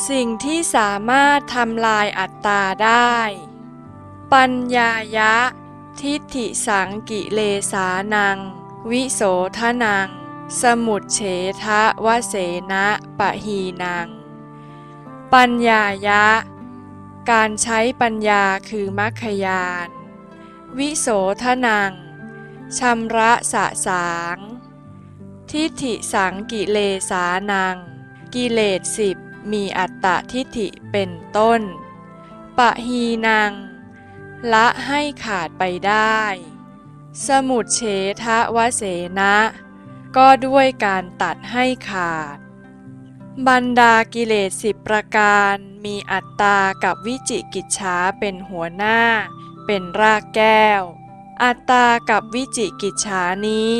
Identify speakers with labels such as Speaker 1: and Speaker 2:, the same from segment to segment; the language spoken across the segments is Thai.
Speaker 1: สิ่งที่สามารถทำลายอัตตาได้ปัญญายะทิฏฐิสังกิเลสานังวิโสทนังสมุจเฉทะวะเสนะปะหีนังปัญญายะการใช้ปัญญาคือมรรคญาณวิโสทนังชำระสะสางทิฏฐิสังกิเลสานังกิเลส10มีอัตตทิฏฐิเป็นต้นปะหีนังละให้ขาดไปได้สมุจเฉทะวะเสนะก็ด้วยการตัดให้ขาดบรรดากิเลส10ประการมีอัตตากับวิจิกิจฉาเป็นหัวหน้าเป็นรากแก้วอัตตากับวิจิกิจฉานี้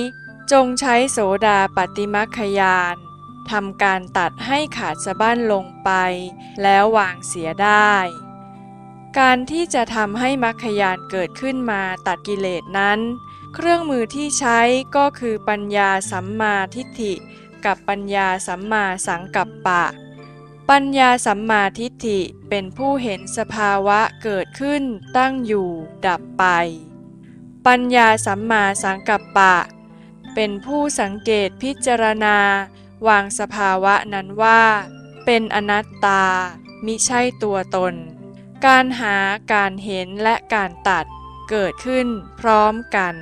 Speaker 1: จงใช้โสดาปัตติมัคคญาณทำการตัดให้ขาดสะบั้นลงไปแล้ววางเสียได้การที่จะทำให้มรรคญาณเกิดขึ้นมาตัดกิเลสนั้นเครื่องมือที่ใช้ก็คือปัญญาสัมมาทิฏฐิกับปัญญาสัมมาสังกัปปะปัญญาสัมมาทิฏฐิเป็นผู้เห็นสภาวะเกิดขึ้นตั้งอยู่ดับไปปัญญาสัมมาสังกัปปะเป็นผู้สังเกตพิจารณาวางสภาวะนั้นว่าเป็นอนัตตามิใช่ตัวตนการหาการเห็นและการตัดเกิดขึ้นพร้อมกัน